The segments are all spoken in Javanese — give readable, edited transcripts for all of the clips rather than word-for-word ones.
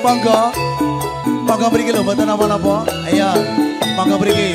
Monggo. Monggo mriki lho mboten napa-napa. Ayo. Monggo mriki.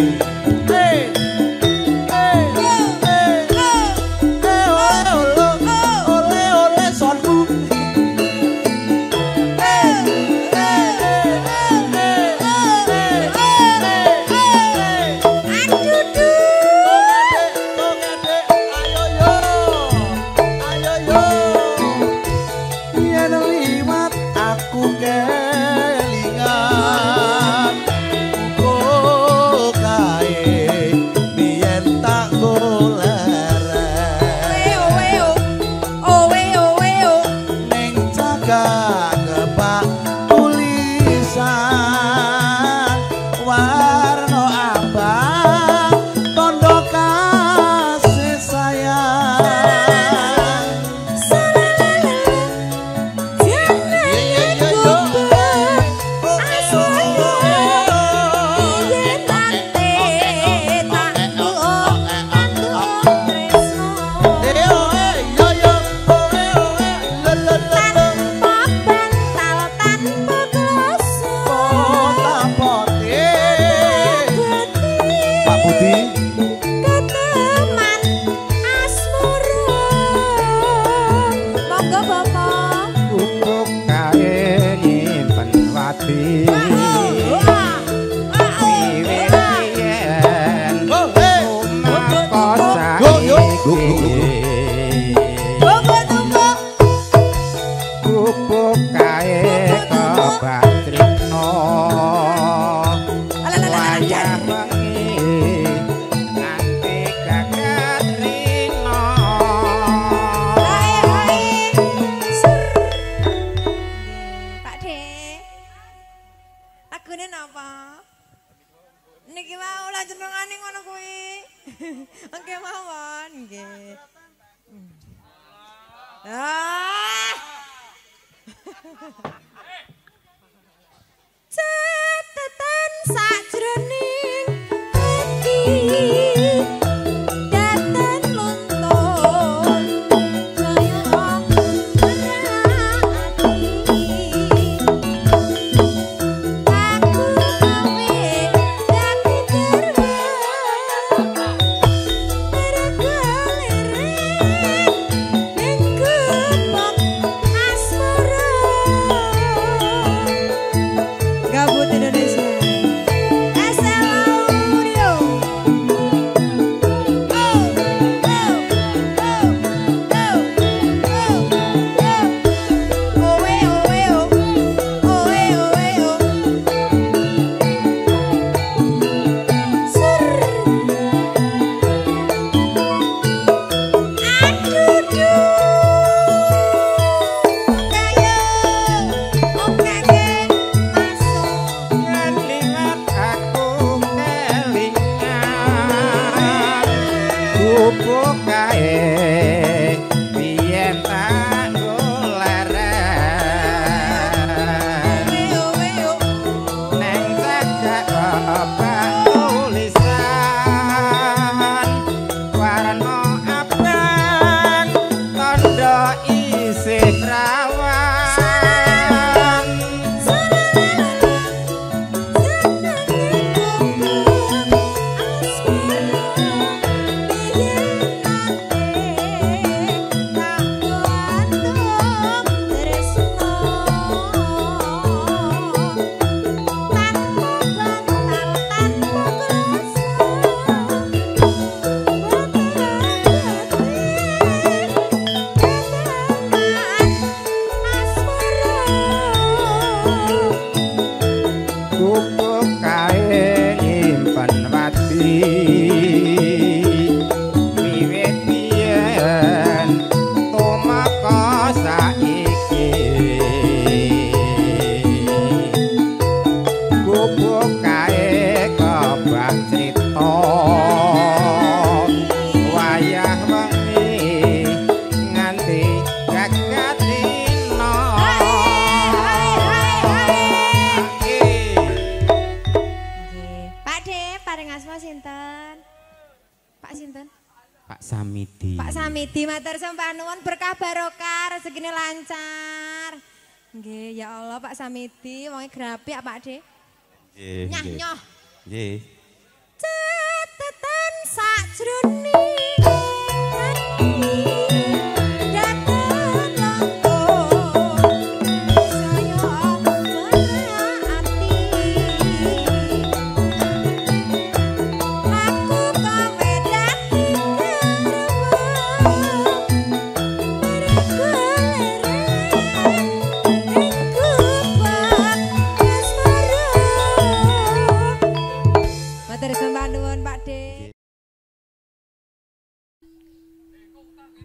Samidi. Pak Samidi matur sembah nuwun berkah barokah rezekine lancar. Nggih, ya Allah Pak Samidi, wonge grapi Pak De. Nggih. Nyah nyoh. Nggih. Catatan sakjroning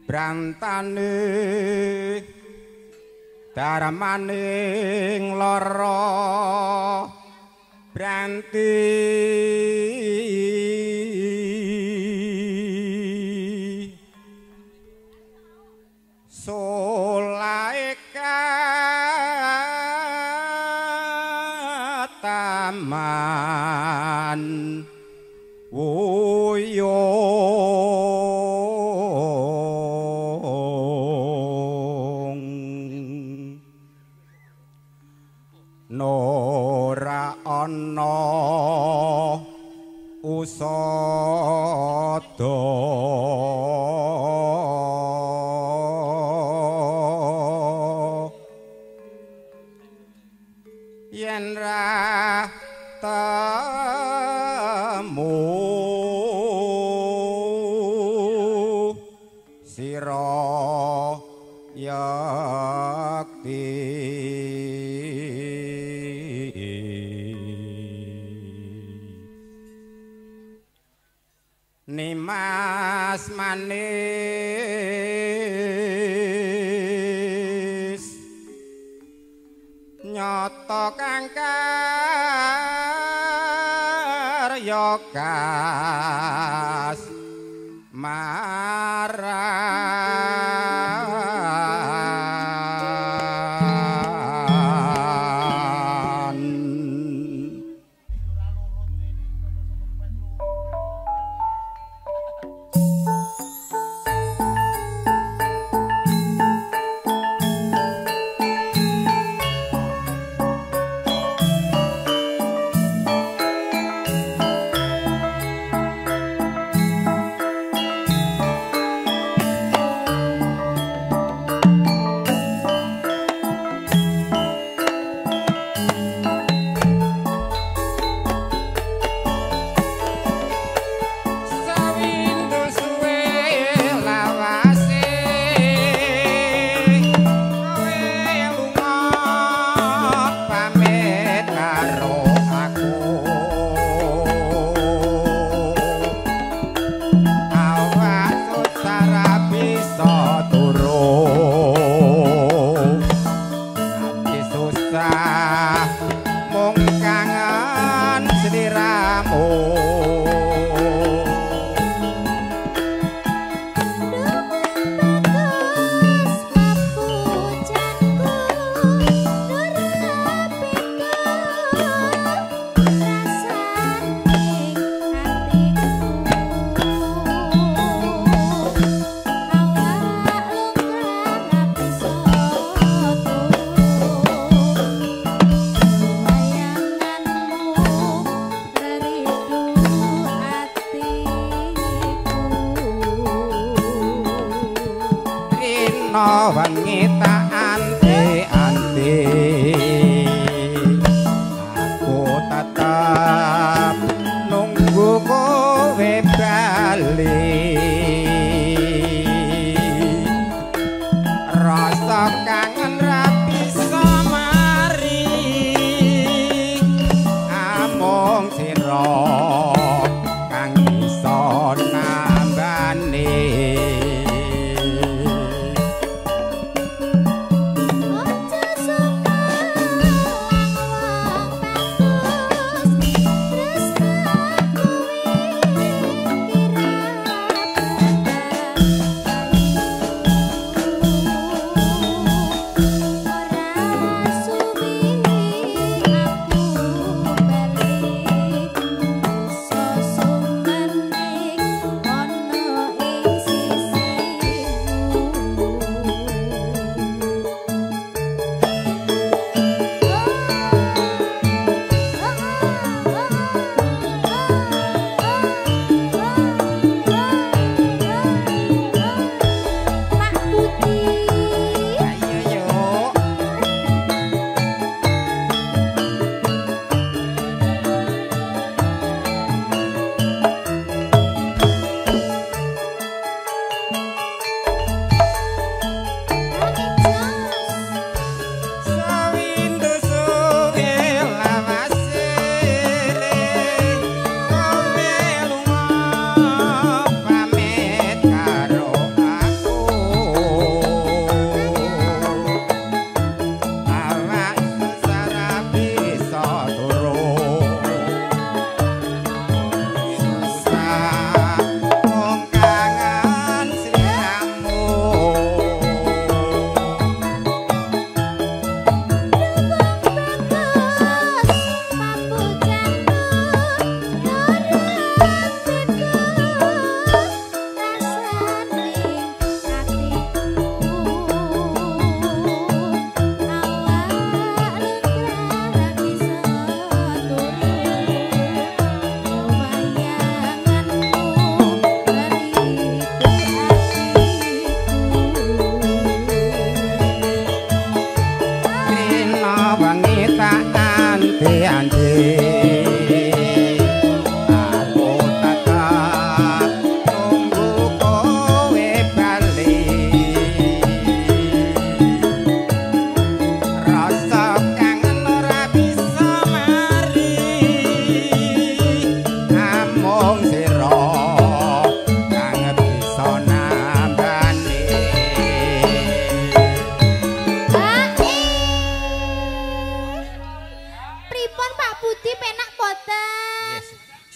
brantane darmaning lara branti solaeka taman wuyo nora ana usada yen ra temu sira yakti Nimas manis nyoto kangkar gas maran wengi tak ante-ante aku tetap nunggu kowe bali rasa kangen ra bisa mari amung sira kang iso nambani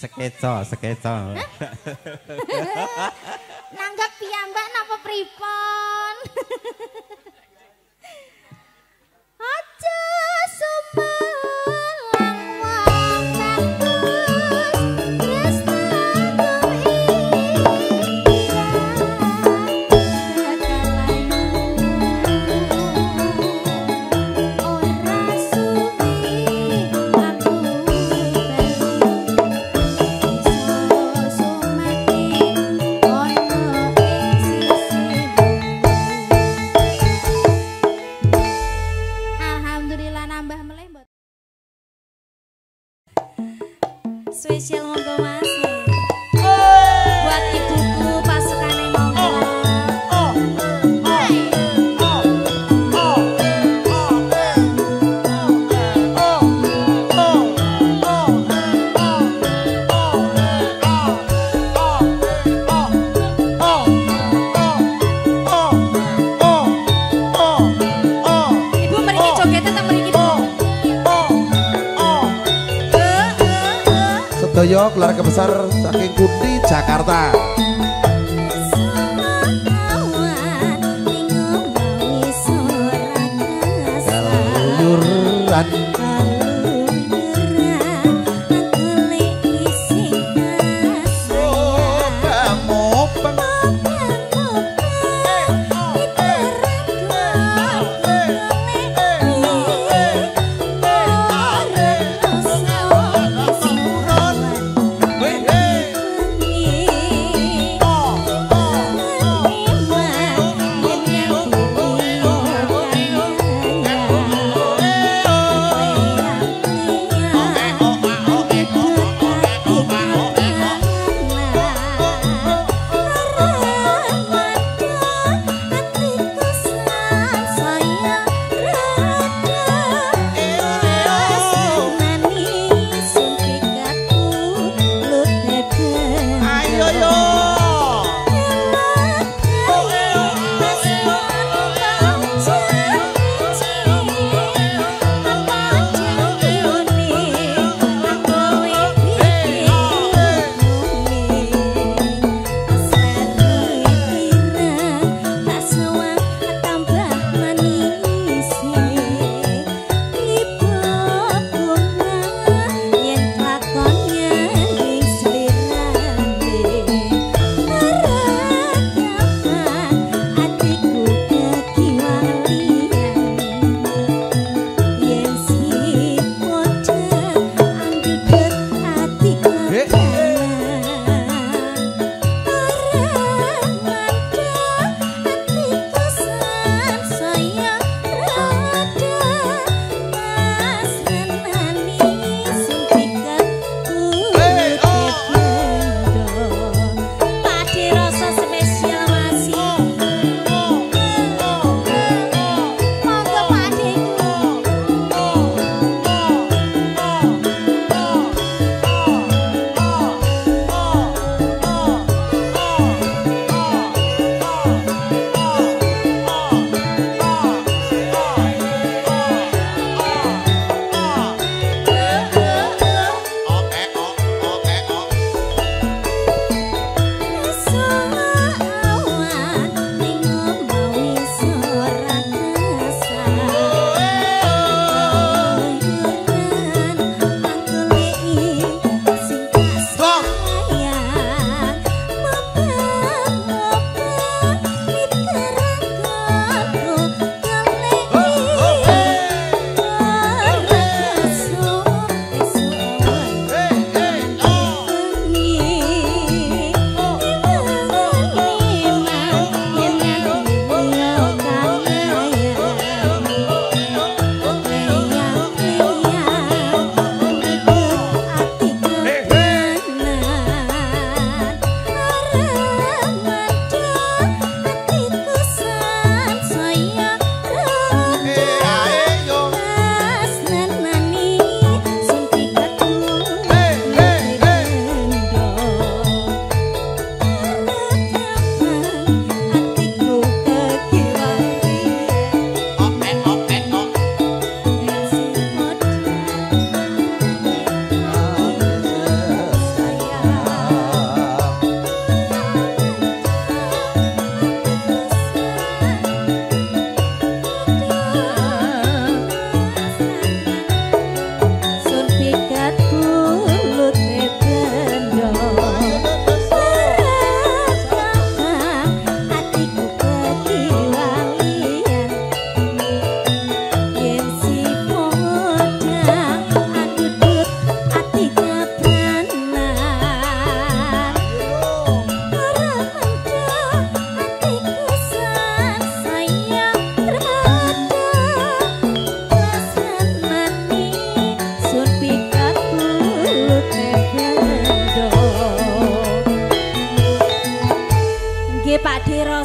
Sekeco. Nanggap piyambak napa pripun? Aja sumelang wong katus tresnaku ora suwi aku spesial monggo Mas. Buat ibuku pasukane monggo. Ibu mriki jogetnya teng mriki. Sedaya keluarga besar saking Kunti Jakarta. Kaluyuran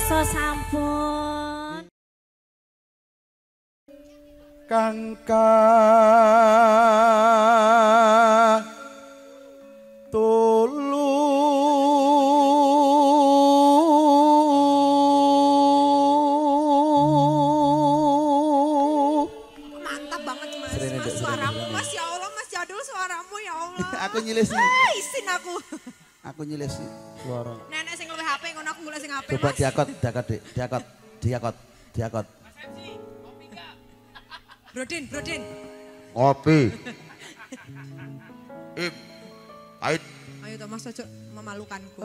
Pirsa sampun Kangka tulu Mantap banget Mas. Serene, Mas Dek, suaramu serene. Mas ya Allah Mas Jadul suaramu ya Allah. Aku nyilesi. Isin aku. Aku nyilesi suara. Nenek sing luwih HP ngono aku mulai sing HP. Coba Mas. diakot, Dik. Diakot. Brodin. Ngopi. Pahit. Ayo toh Mas ojo memalukanku.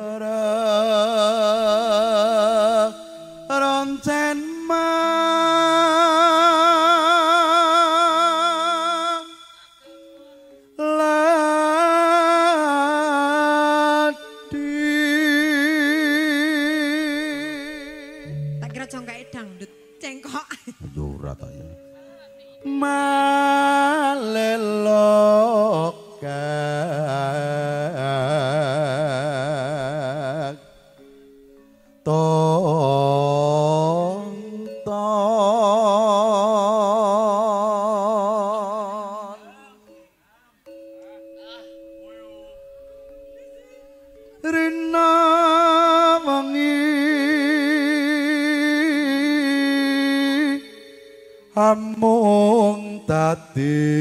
Roncen Tak kira jongkae dangdut cengkok. yo ora ta ya. Malelokak tonton Rina wengi amung tadi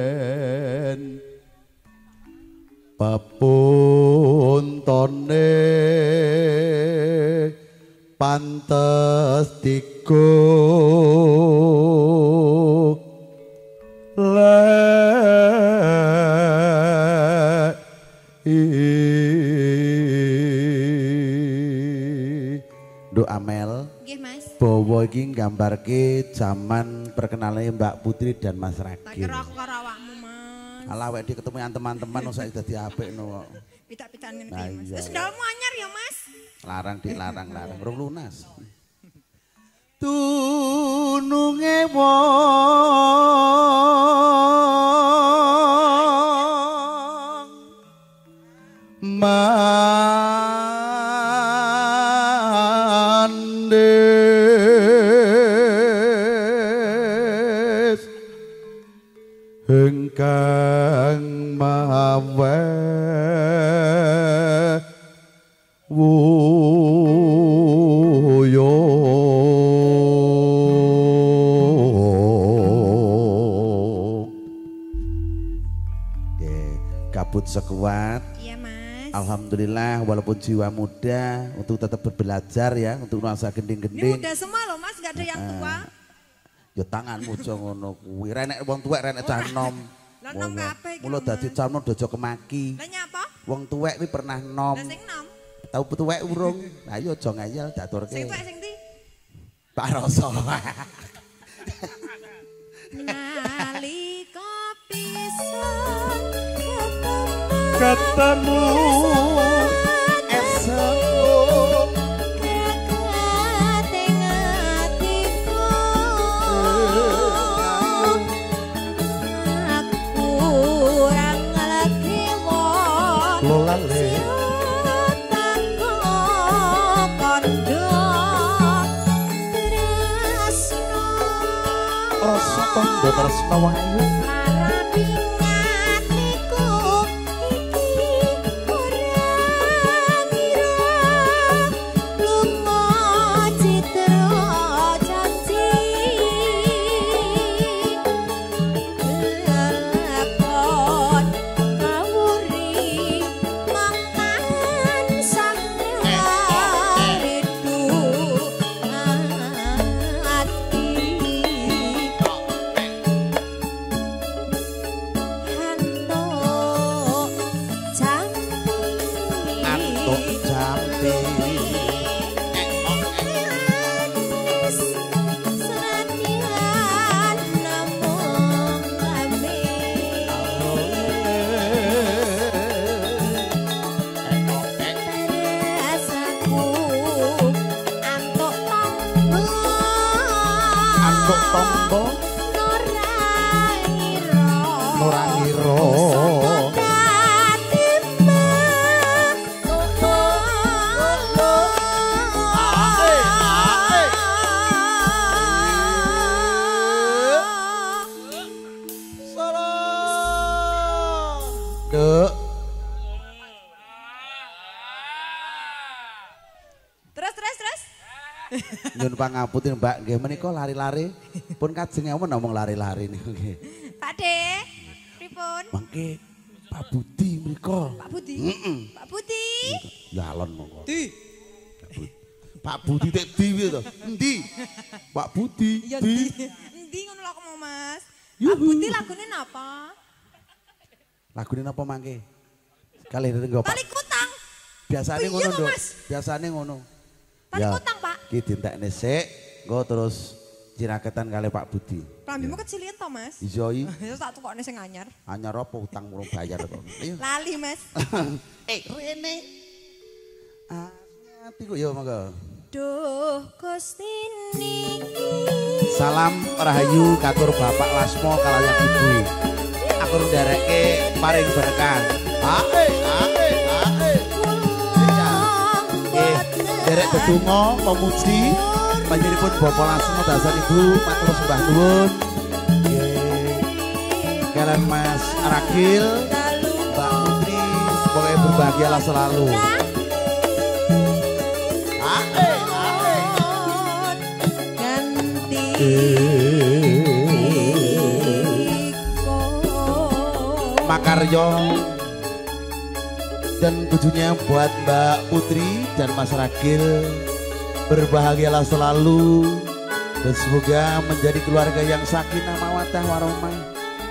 pen papuntone pantes tigo Nduk Amel Nggih Mas. bawa iki nggambarke zaman perkenalannya Mbak Putri dan Mas Tak Ragil. kira aku karo awakmu Mas. Alah awake dhewe ketemu teman-teman usah dadi apikno kok. Pitak-pitakan ngene Nah, iki Mas. iya. Wis ndalmu anyar ya Mas. Larang dik larang rung lunas. Tununge wong mandes engkang mawe wuyo kabut sekuat. Iya Mas. Alhamdulillah walaupun jiwa muda untuk tetap berbelajar ya untuk nuansa Ini gending-gending. muda semua loh Mas, gak ada yang tua. Ya tanganmu aja ngono kuwi. Renek wong tuwek renek cah nom. Lah nom kabeh iki Mula lho, dadi Mas. cah nom dojo kemaki. Lah nyapa? Wong tuwek kuwi pernah nom. Lah sing nom. Tahu tuwek urung. Lah yo aja ngayal daturke. Sing tuwek sing ndi? Pak Roso. nalika pisan Ketemu esok kekating atiku aku kurang lagi wong lolale tango kondo tresno rasa tondo tresno wae. marani atiku iki ora ngira lunga citra janji lakon kawuri mangan sang itu ati Nyun pangapunten Mbak, nggih menika lari-lari pun kajeng amun ngomong lari-lari niku nggih. Pak De, pripun? Mangke Pak Budi mriku. Pak Budi. Pak Budi. Ya alon monggo. Di. Pak Budi tek di piye to? Endi? Pak Budi. Ya di. Endi ngono lho mau Mas. Pak Yuhu. Budi lagune napa? Lagune napa mangke? Kalih nggo Pak. Tali kutang. Biasane Piye ngono, to, Nduk. Mas? Biasane ngono. Tali kutang, Pak. Ki dintekne sik, nggo terus ciraketan kali Pak Budi. Klambimu kecilin to, Mas? Iya i. Ya tak tukokne sing anyar. Anyar apa utang murung bayar to. Ayo. Lali, Mas. Rene. Ati kok ya monggo. Duh Gusti niki Salam rahayu katur Bapak Lasmo kalayan Ibu. Aku ndereke paring berkah. Ae. Derek dedonga memuji panjenenganipun Bapak Lasmo dasar Ibu matur sembah nuwun. Nggih. Kalian Mas Ragil, Mbak Putri, semoga berbahagialah selalu. Makaryo dan tujuannya buat Mbak Putri dan Mas Ragil berbahagialah selalu dan semoga menjadi keluarga yang sakinah mawaddah warahmah.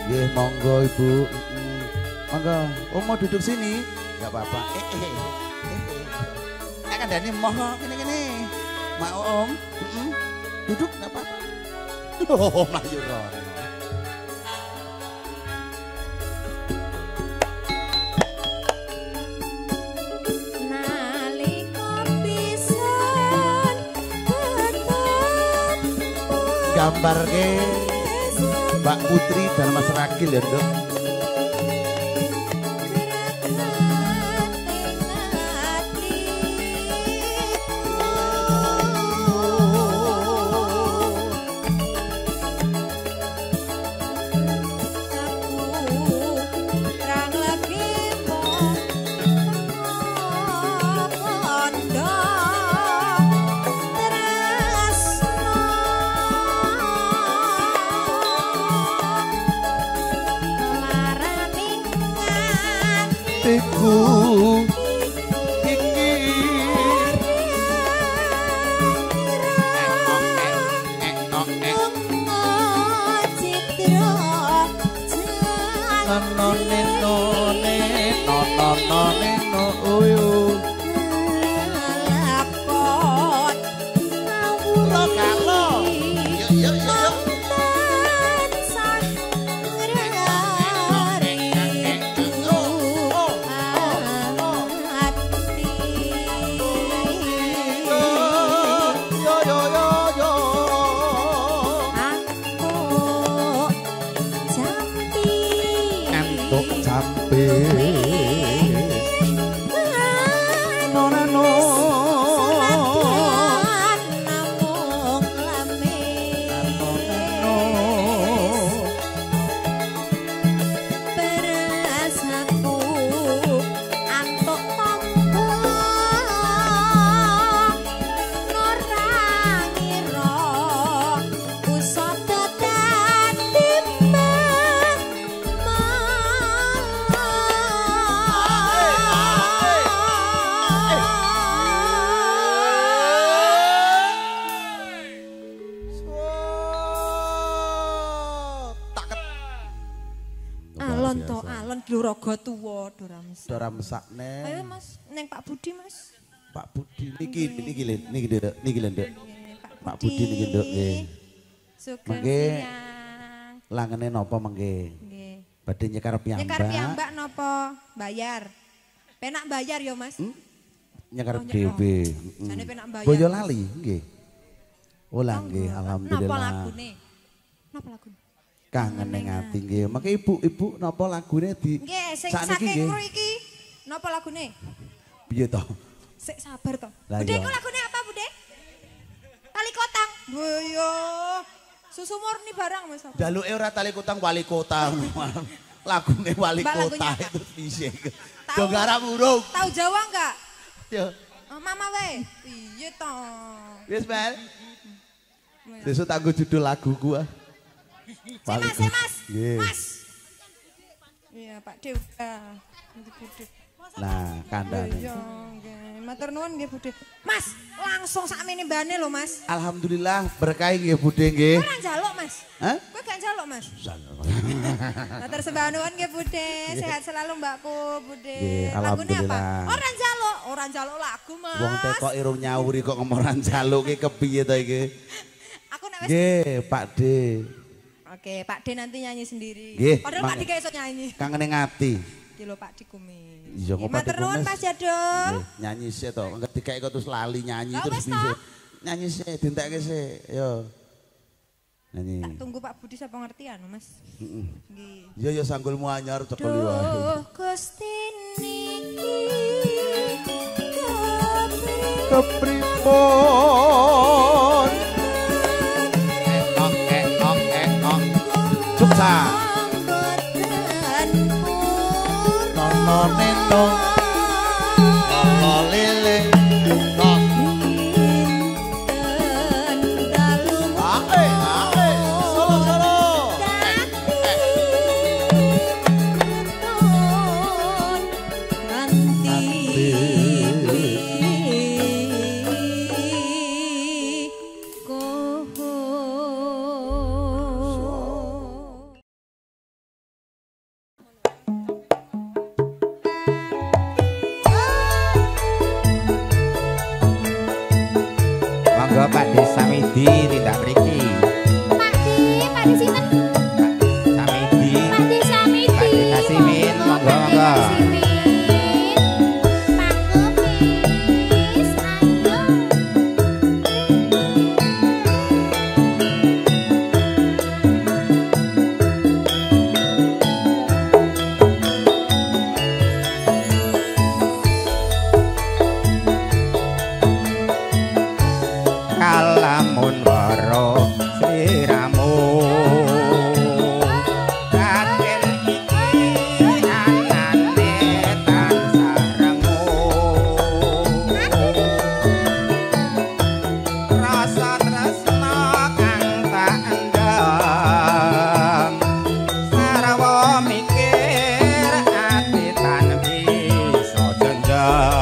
Nggih monggo Ibu. Monggo. Mau duduk sini? Enggak apa-apa. Kan Dani moho gini-gini. Mau Om. Duduk enggak apa-apa. Oh, Mayu Ron. Gambar ke Mbak Putri dan Mas Ragil ya Dok. Dora mesakne. Ayo Mas, neng Pak Budi Mas. Pak Budi niki Nduk. Pak Budi niki Nduk nggih. Sugeng siang. Langene napa mengke? Nggih. Badhe nyekar piyambak. Nyekar piyambak napa? Bayar. Penak bayar ya Mas. Nyekar dhewe. Jane penak bayar. Boyolali nggih. Oh lah nggih, alhamdulillah. Napa lagune? Napa lagune? Kangen ning ati nggih. Mangke ibu napa lagune di nggih sing saking kru iki napa lagune? Piye to? Sik sabar to. Lah Bude iya. iku lagune apa Bude? Tali kotang. Boyo. Susu murni barang Mas. Jaluke ora tali kutang wali kota. Lagune wali Mbak, kota lagunya apa? itu piye? Tahu. Do garap urung. Tahu Jawa enggak? Ya. Mama we. Iya to. Wis, Mas. Besok tak nggo judul lagu gua. Mas. Nggih. Mas. Iya, Pak De udah. Nah, kandhane. Iya, nggih. Matur nuwun nggih, Bude. Mas, langsung sakmene mbane lho, Mas. Alhamdulillah berkah nggih Bude nggih. Ora njaluk, Mas. Hah? Kowe gak njaluk, Mas? Matur sembah nuwun nggih, Bude. Sehat selalu, Mbakku, Bude. Nggih, Lagune apa? alhamdulillah. Ora njaluk lagu, Mas. Wong teko irung nyawuri kok ngomoran jaluk ki kepiye to iki? Aku nek wis Nggih, Pak De. Oke, Pak De nanti nyanyi sendiri. Nggih, Padahal Pak De gak iso nyanyi. Kangene ngati. Iki lho Pak De kumis. Iya kok Pak De Matur nuwun kumis. Mas Jadul. Nggih, nyanyi sik to. Ketika kok terus lali nyanyi Lah, terus wis, bisa. toh. Nyanyi sik, dintekke sik. Yo. Nyanyi. Tak tunggu Pak Budi sapa ngertian, Mas. Heeh. Nggih. Iya ya sanggulmu anyar cekel wae. Duh Gusti niki Kepripun? Ekok. Cuksa. Nono neno. Lolo lele. Kok. Ae. Solo. Monggo Pak De Samidi tindak mriki. Pak De sinten? Samidi. Pak De Samidi. Pak De Kasimin, monggo. Kalamun waro sliramu kaken iki anane tansah remu rasa tresna kang tak endam sarwa mikir ati tan bisa jenjang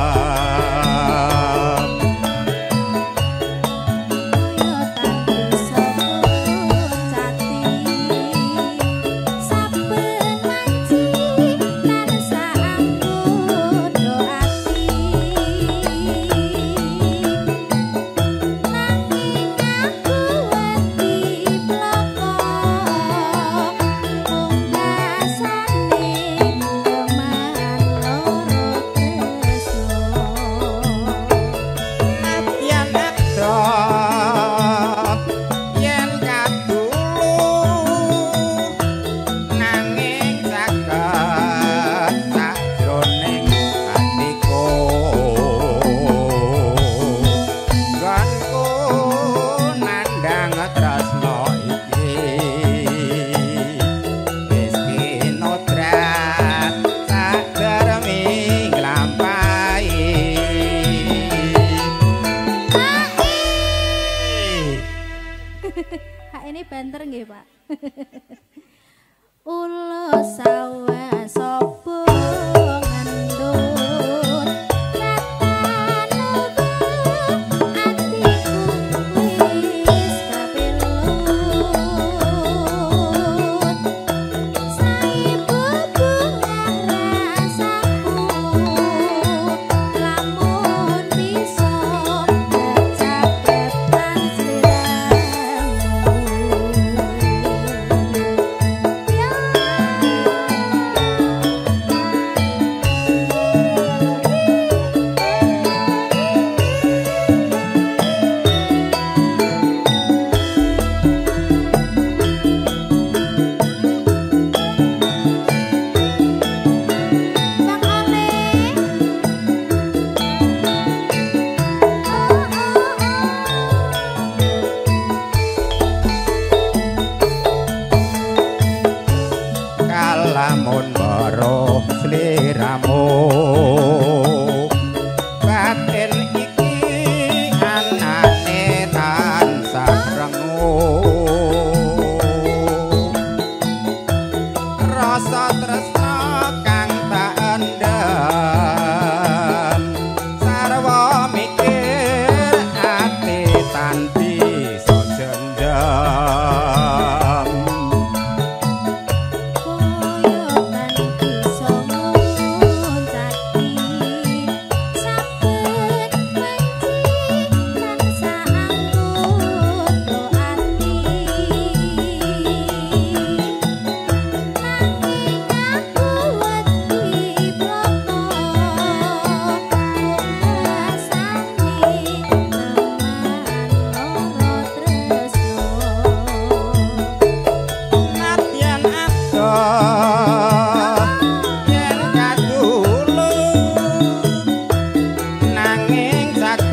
Hak ini banter nggih, Pak. Ulo sawa sapa ngandut ratanuku atiku wis kapelut saibu bunga rasaku lamun bisa kecapetan sliramu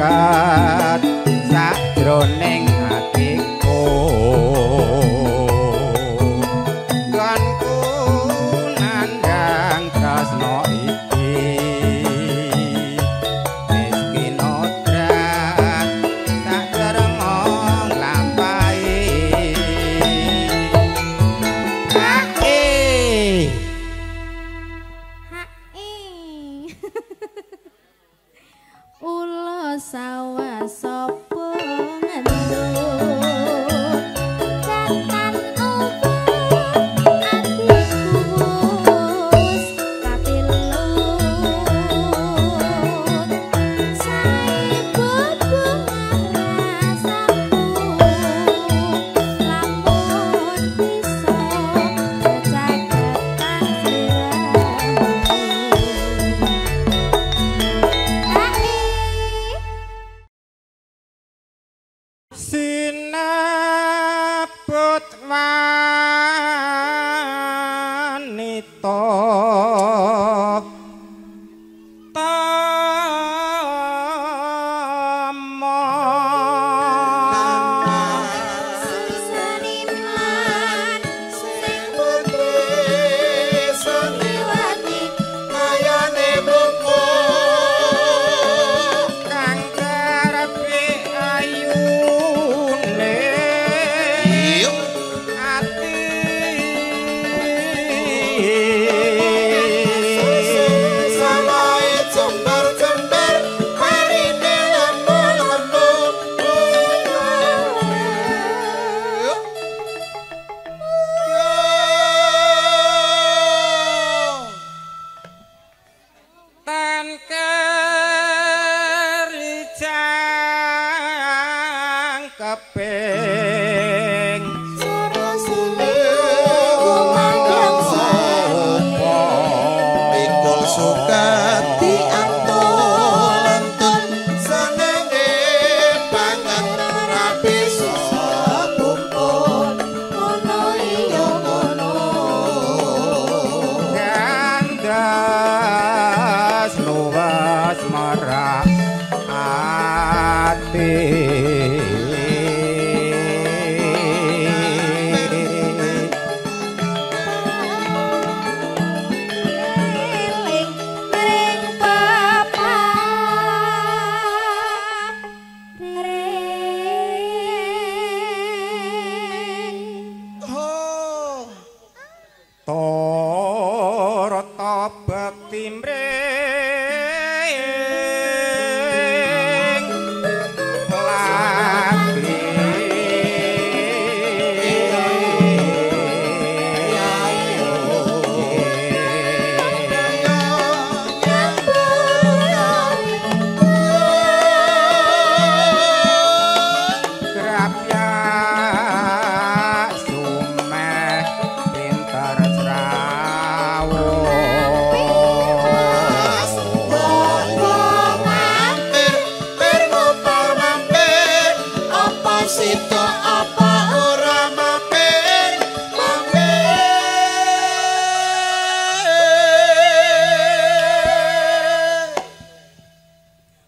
jagat sajroning atiku ganku nandang tresno iki wis kinodrat tak teremong lampahi Ula sawah sapa ngendut Tekan obat atiku wis kapilut Sae bebungah rasaku Lamun bisa jagat sinaput wanita Seniman sing putri seniwati kayane buku kang karepe ayune ati samae jembar-jembar parine lembu-lembu tan kericang keping Pikul sukati antun senenge banget rapi sabumpun ngono iya ngono gandas luas marah ati Eling ring papa ring Torata bekti mring lagi Grapya sumeh pinter mampir mampir ngopor mampir apa sito apa ora mampir mampir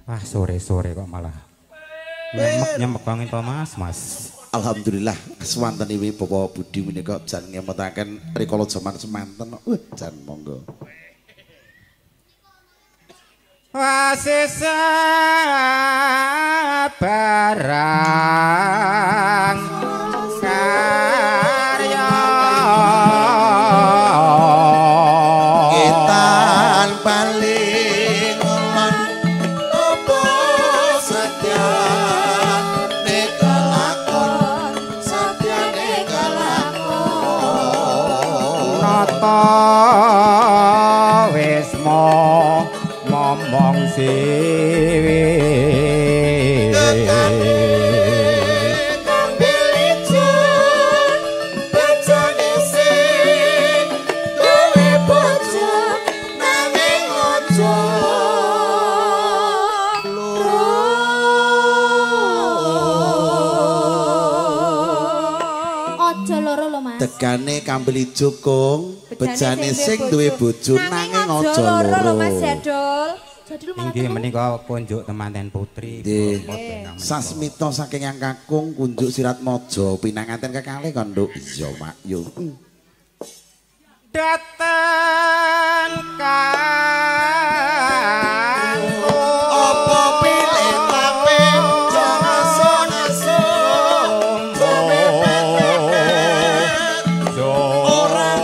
Wah, sore-sore kok malah nyemek banget to Mas. Alhamdulillah kesuwanten iwi Bapak Budi menika jan ngemetaken rikala jaman semanten. Jan monggo. Wasisa barang karya Ketan paling ulon apa setia neka lakon setia neka lakon nata wis momong siwi Tegane Kambil Ijo Kong, bejane sing duwe bojo nanging aja loro. Mas Jadul. Jadi lu malah Inggih telu. menika kunjuk temanten putri. Sasmita saking Yang Kakung kunjuk Sirat Mojo pinanganten kekalih kon Nduk. Iya Mak yo. Datang kan Apa pilih tapi jangan son-son. orang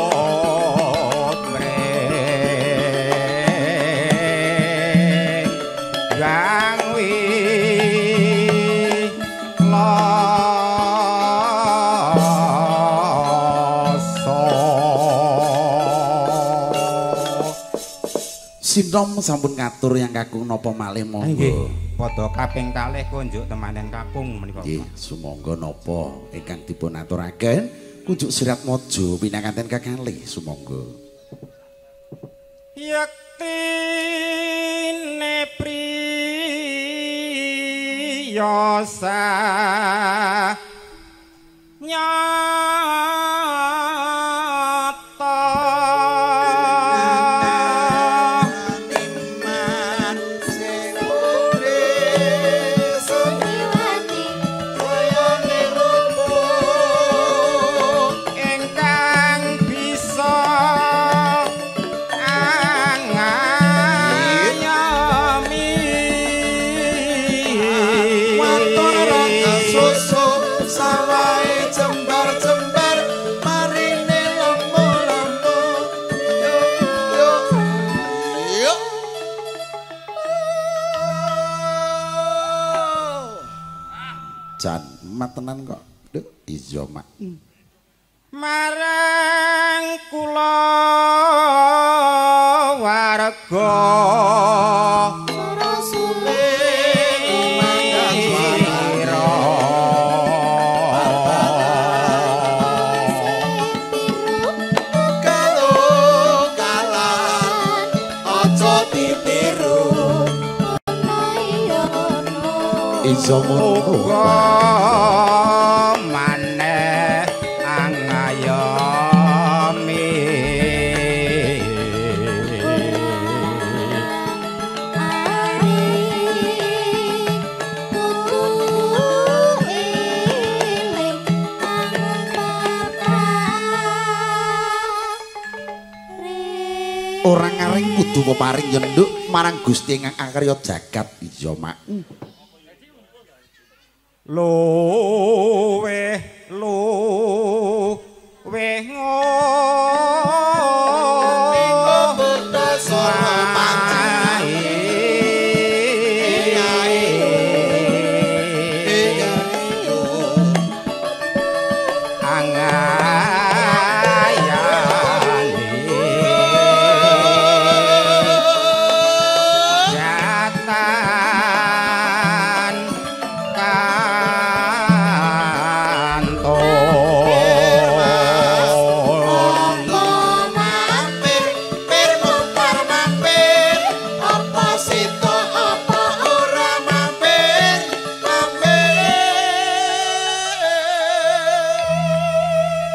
gangwi Sinom sampun ngatur Yang Kakung napa malih Nggih, monggo. padha kaping kalih kunjuk temanten kakung menika. Nggih, sumangga napa ingkang dipun aturaken kunjuk Sirat Mojo pinanganten kekalih sumangga. Yaktine priyosa nyata Niman sing putri Sangliwati sayane luput ingkang bisa angayomi watara susu sawahe jembar-jembar marine lembu-lembu yuk yuk Jan matenan kok Duk iya Mak marang kula warga Rasule Mangga suara kalau kalah aja ditiru iso uga maneh angayomi orang ngaring kudu peparing yen Nduk marang Gusti ingkang akarya jagat iya Mak luweh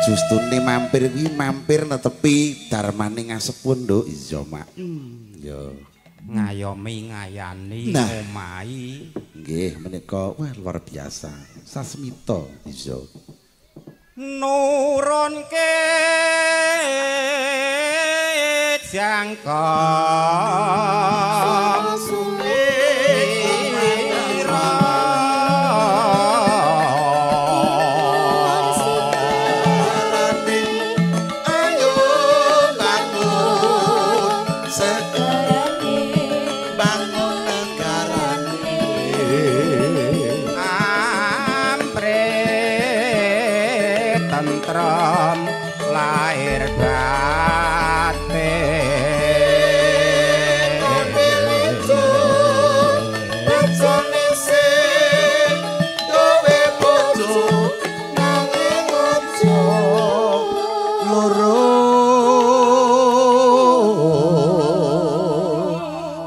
Justune mampir kuwi mampir netepi darmane ngasepun Nduk iya Mak ya ngayomi ngayani Nah. omahi nggih menika wah luar biasa sasmita iya nurunke jangka tentrem lahir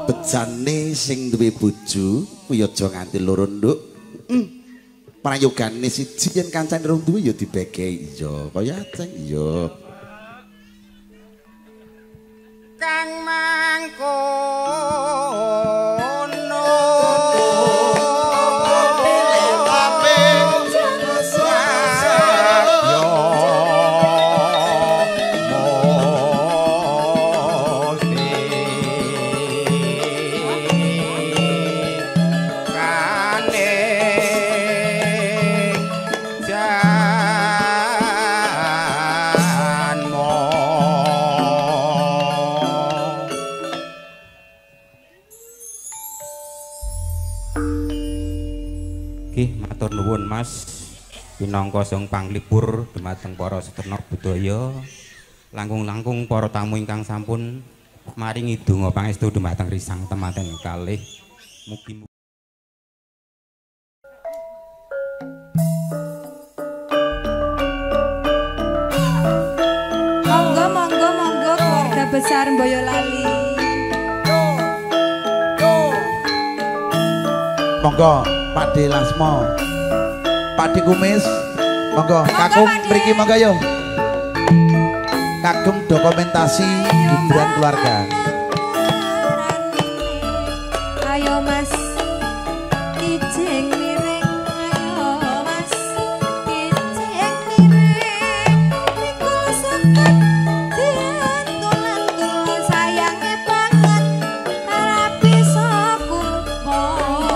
bejane sing duwe bojo kuwi aja nganti loro Nduk prayogane siji yen kancane rong duwe ya dibekehi iya kaya aceng iya kang mangkono Matur nuwun Mas pinangka sang panglipur dumateng para sedherek budaya langkung-langkung para tamu ingkang sampun maringi donga pangestu dumateng risang tematen kalih mugi monggo keluarga besar Boyolali monggo Pakde Lasmo, Pakde Kumis, monggo kakung mriki monggo yo. Kagem dokumentasi hiburan keluarga. Ayo Mas, kijing miring. Ayo Mas, kijing miring. Mikul seket, diantul-antul sayangnya banget. Harap bisa kumpul.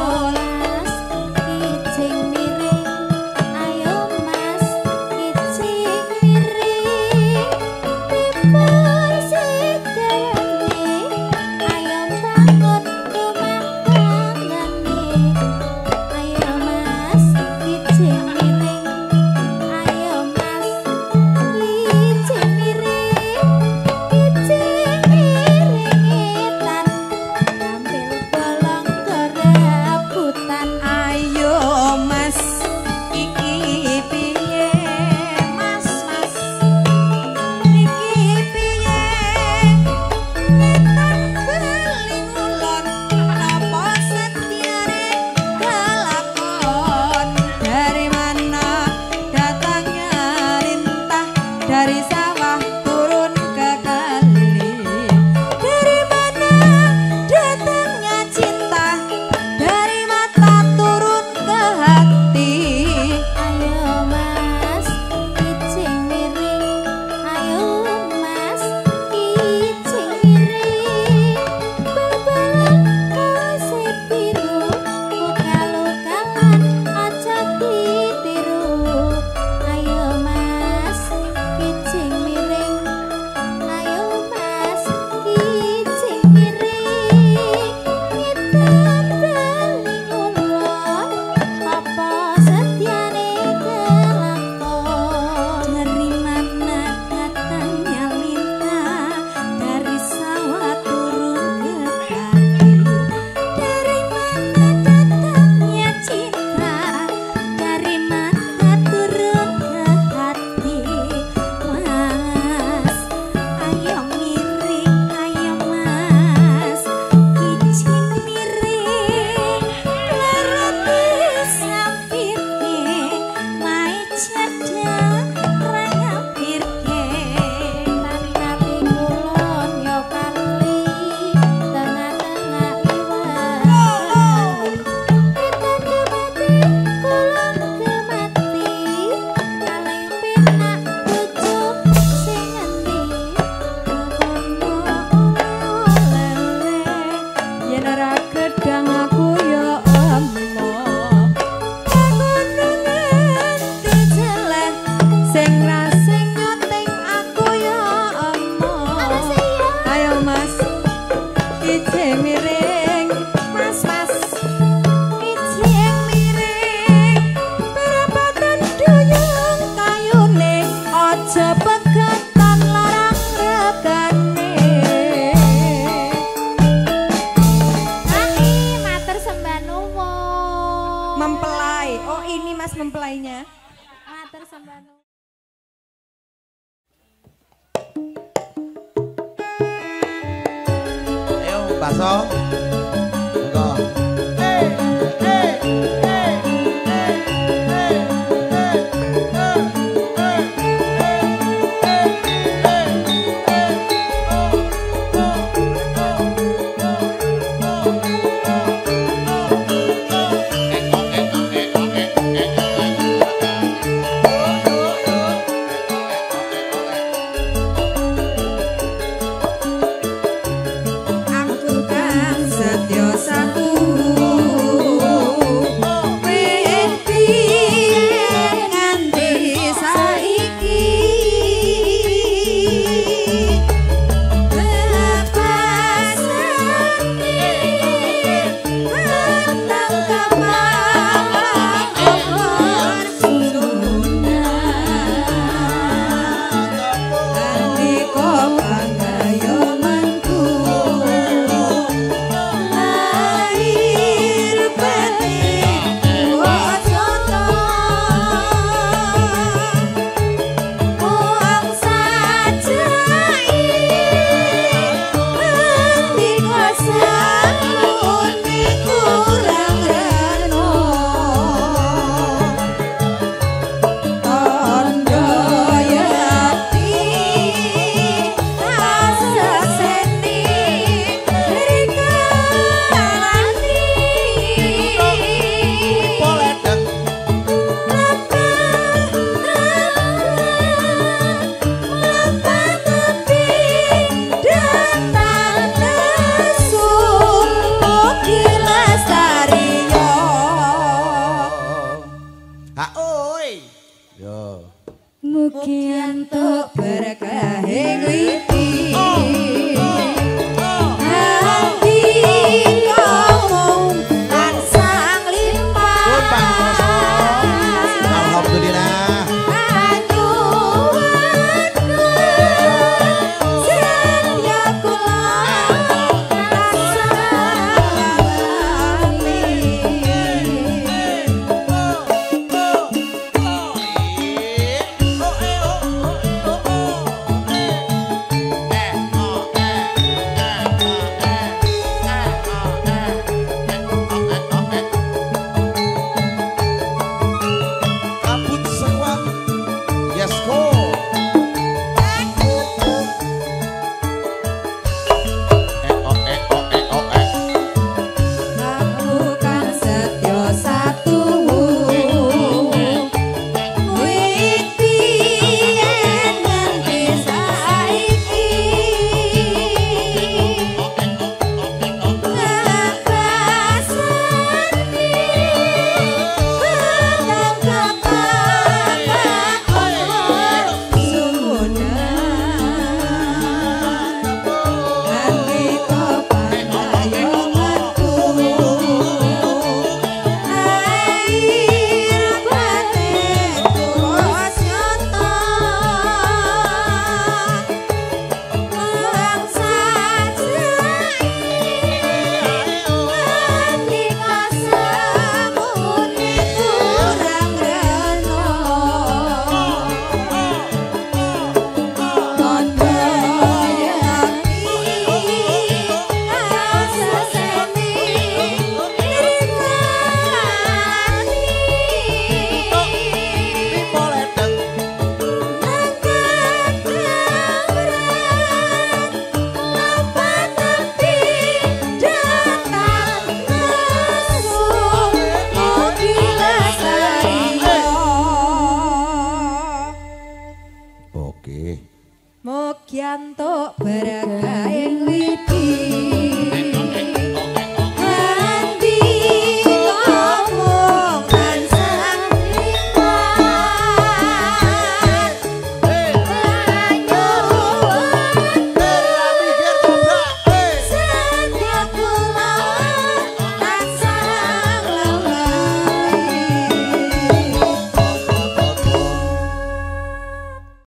mempelainya. Matur sembah. Ayo bakso. Monggo. Mugi antuk berkah kuwi